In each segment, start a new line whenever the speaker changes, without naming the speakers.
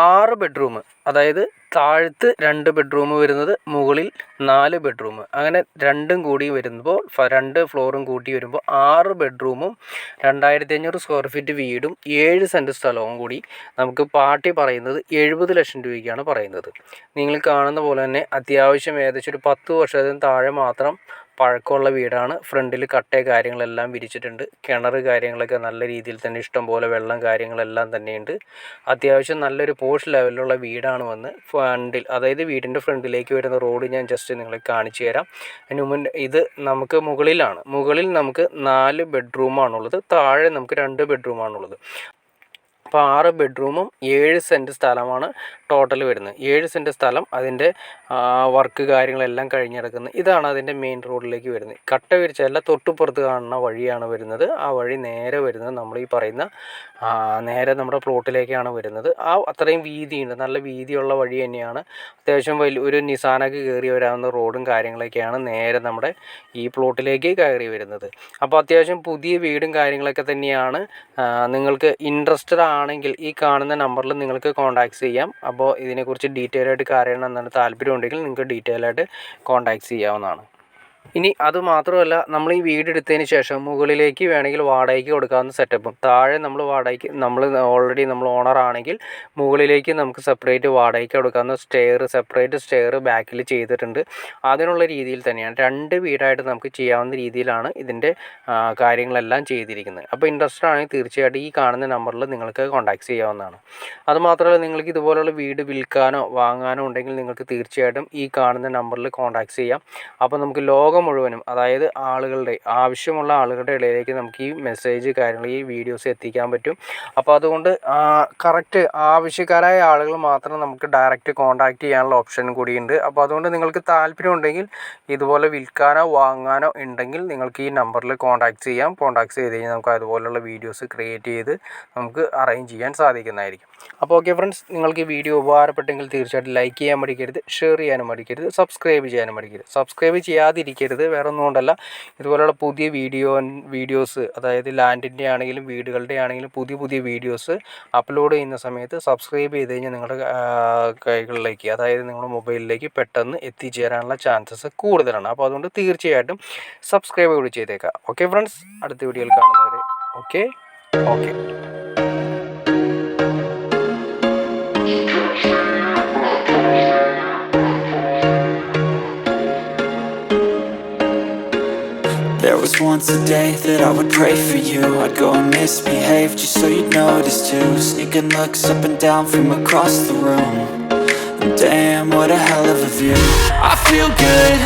6 bedroom, അതായത് താഴത്ത് 2 bedroom വരുന്നത്, മുകളിൽ 4 ബെഡ്റൂം, അങ്ങനെ രണ്ടും കൂടി വരുമ്പോൾ 2 ഫ്ലോറും കൂട്ടി വരുമ്പോൾ 6 ബെഡ്റൂമും 2500 സ്ക്വയർ ഫീറ്റ് വീടും 7 സെൻറ്റ് സ്ഥലവും കൂടി നമുക്ക് പാർട്ടി പറയുന്നത് 70 ലക്ഷം രൂപയ്ക്കാണ് പറയുന്നത്. നിങ്ങൾ കാണുന്ന പോലെ തന്നെ അത്യാവശ്യം ഏകദേശം ഒരു 10 വർഷത്തിന് താഴെ മാത്രം പഴക്കമുള്ള വീടാണ്. ഫ്രണ്ടിൽ കട്ട കാര്യങ്ങളെല്ലാം വിരിച്ചിട്ടുണ്ട്. കിണർ കാര്യങ്ങളൊക്കെ നല്ല രീതിയിൽ തന്നെ ഇഷ്ടം പോലെ വെള്ളം കാര്യങ്ങളെല്ലാം തന്നെയുണ്ട്. അത്യാവശ്യം നല്ലൊരു പോഷ് ലെവലിലുള്ള വീടാണ് വന്ന് ഫ്രണ്ടിൽ, അതായത് വീടിൻ്റെ ഫ്രണ്ടിലേക്ക് വരുന്ന റോഡ് ഞാൻ ജസ്റ്റ് നിങ്ങളെ കാണിച്ചു തരാം. അതിന് മുമ്പ് ഇത് നമുക്ക് മുകളിലാണ്. മുകളിൽ നമുക്ക് 4 ബെഡ്റൂമാണുള്ളത്, താഴെ നമുക്ക് 2 ബെഡ്റൂമാണുള്ളത്. അപ്പോൾ 6 ബെഡ്റൂമും 7 സെൻറ്റ് സ്ഥലമാണ് ടോട്ടൽ വരുന്നത്. 7 സെൻറ്റ് സ്ഥലം, അതിൻ്റെ വർക്ക് കാര്യങ്ങളെല്ലാം കഴിഞ്ഞ് കിടക്കുന്നത്. ഇതാണ് അതിൻ്റെ മെയിൻ റോഡിലേക്ക് വരുന്നത്. കട്ട വിരിച്ചല്ല, തൊട്ടുപുറത്ത് കാണുന്ന വഴിയാണ് വരുന്നത്. ആ വഴി നേരെ വരുന്നത് നമ്മൾ ഈ പറയുന്ന നേരെ നമ്മുടെ പ്ലോട്ടിലേക്കാണ് വരുന്നത്. അത്രയും വീതിയുണ്ട്, നല്ല വീതിയുള്ള വഴി തന്നെയാണ്. അത്യാവശ്യം ഒരു നിസാനൊക്കെ കയറി വരാവുന്ന റോഡും കാര്യങ്ങളൊക്കെയാണ് നേരെ നമ്മുടെ ഈ പ്ലോട്ടിലേക്ക് കയറി വരുന്നത്. അപ്പോൾ അത്യാവശ്യം പുതിയ വീടും കാര്യങ്ങളൊക്കെ തന്നെയാണ്. നിങ്ങൾക്ക് ഇൻട്രസ്റ്റഡ് ആണെങ്കിൽ ഈ കാണുന്ന നമ്പറിൽ നിങ്ങൾക്ക് കോൺടാക്ട് ചെയ്യാം. അപ്പോൾ ഇതിനെക്കുറിച്ച് ഡീറ്റെയിൽ ആയിട്ട് അറിയണം എന്നാണ് താല്പര്യം ഉണ്ടെങ്കിൽ നിങ്ങൾക്ക് ഡീറ്റെയിൽ ആയിട്ട് കോൺടാക്ട് ചെയ്യാവുന്നതാണ്. ഇനി അതുമാത്രമല്ല, നമ്മൾ ഈ വീടെടുത്തതിന് ശേഷം മുകളിലേക്ക് വേണമെങ്കിൽ വാടകയ്ക്ക് കൊടുക്കാവുന്ന സെറ്റപ്പും, താഴെ നമ്മൾ വാടകയ്ക്ക് ഓൾറെഡി നമ്മൾ ഓണർ ആണെങ്കിൽ മുകളിലേക്ക് നമുക്ക് സെപ്പറേറ്റ് വാടകയ്ക്ക് കൊടുക്കാവുന്ന സെപ്പറേറ്റ് സ്റ്റെയർ ബാക്കിൽ ചെയ്തിട്ടുണ്ട്. അതിനുള്ള രീതിയിൽ തന്നെയാണ് 2 വീടായിട്ട് നമുക്ക് ചെയ്യാവുന്ന രീതിയിലാണ് ഇതിൻ്റെ കാര്യങ്ങളെല്ലാം ചെയ്തിരിക്കുന്നത്. അപ്പോൾ ഇൻട്രസ്റ്റഡ് ആണെങ്കിൽ തീർച്ചയായിട്ടും ഈ കാണുന്ന നമ്പറിൽ നിങ്ങൾക്ക് കോൺടാക്ട് ചെയ്യാവുന്നതാണ്. അതുമാത്രമല്ല, നിങ്ങൾക്ക് ഇതുപോലുള്ള വീട് വിൽക്കാനോ വാങ്ങാനോ ഉണ്ടെങ്കിൽ നിങ്ങൾക്ക് തീർച്ചയായിട്ടും ഈ കാണുന്ന നമ്പറിൽ കോൺടാക്ട് ചെയ്യാം. അപ്പോൾ നമുക്ക് ലോകം മുഴുവനും, അതായത് ആവശ്യമുള്ള ആളുകളുടെ ഇടയിലേക്ക് നമുക്ക് ഈ മെസ്സേജ് കാര്യങ്ങൾ, ഈ വീഡിയോസ് എത്തിക്കാൻ പറ്റും. അപ്പോൾ അതുകൊണ്ട് കറക്റ്റ് ആവശ്യക്കാരായ ആളുകൾ മാത്രം നമുക്ക് ഡയറക്റ്റ് കോൺടാക്ട് ചെയ്യാനുള്ള ഓപ്ഷൻ കൂടിയുണ്ട്. അപ്പോൾ അതുകൊണ്ട് നിങ്ങൾക്ക് താല്പര്യം ഉണ്ടെങ്കിൽ ഇതുപോലെ വിൽക്കാനോ വാങ്ങാനോ ഉണ്ടെങ്കിൽ നിങ്ങൾക്ക് ഈ നമ്പറിൽ കോൺടാക്ട് ചെയ്യാം. കോൺടാക്ട് ചെയ്ത് കഴിഞ്ഞാൽ നമുക്ക് അതുപോലുള്ള വീഡിയോസ് ക്രിയേറ്റ് ചെയ്ത് നമുക്ക് അറേഞ്ച് ചെയ്യാൻ സാധിക്കുന്നതായിരിക്കും. അപ്പോൾ ഓക്കെ ഫ്രണ്ട്സ്, നിങ്ങൾക്ക് ഈ വീഡിയോ ഉപകാരപ്പെട്ടെങ്കിൽ തീർച്ചയായിട്ടും ലൈക്ക് ചെയ്യാൻ മടിക്കരുത്, ഷെയർ ചെയ്യാനും മടിക്കരുത്, സബ്സ്ക്രൈബ് ചെയ്യാനും മടിക്കരുത്. സബ്സ്ക്രൈബ് ചെയ്യാതിരിക്കരുത്, വേറെ ഒന്നും കൊണ്ടല്ല. ഇതുപോലുള്ള പുതിയ വീഡിയോസ്, അതായത് ലാൻഡിൻ്റെ ആണെങ്കിലും വീടുകളുടെ ആണെങ്കിലും പുതിയ വീഡിയോസ് അപ്ലോഡ് ചെയ്യുന്ന സമയത്ത് സബ്സ്ക്രൈബ് ചെയ്ത് കഴിഞ്ഞാൽ നിങ്ങളുടെ കൈകളിലേക്ക്, അതായത് നിങ്ങളുടെ മൊബൈലിലേക്ക് പെട്ടെന്ന് എത്തിച്ചേരാനുള്ള ചാൻസസ് കൂടുതലാണ്. അപ്പോൾ അതുകൊണ്ട് തീർച്ചയായിട്ടും സബ്സ്ക്രൈബ് കൂടി ചെയ്തേക്കാം. ഓക്കെ ഫ്രണ്ട്സ്, അടുത്ത വീഡിയോയിൽ കാണുന്നവരെ okay.
There was once a day that I would pray for you. I'd go and misbehave just so you'd notice too. Sneaking looks up and down from across the room. And damn, what a hell of a view. I feel good,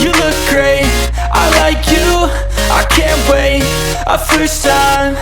you look great, I like you, I can't wait. A first time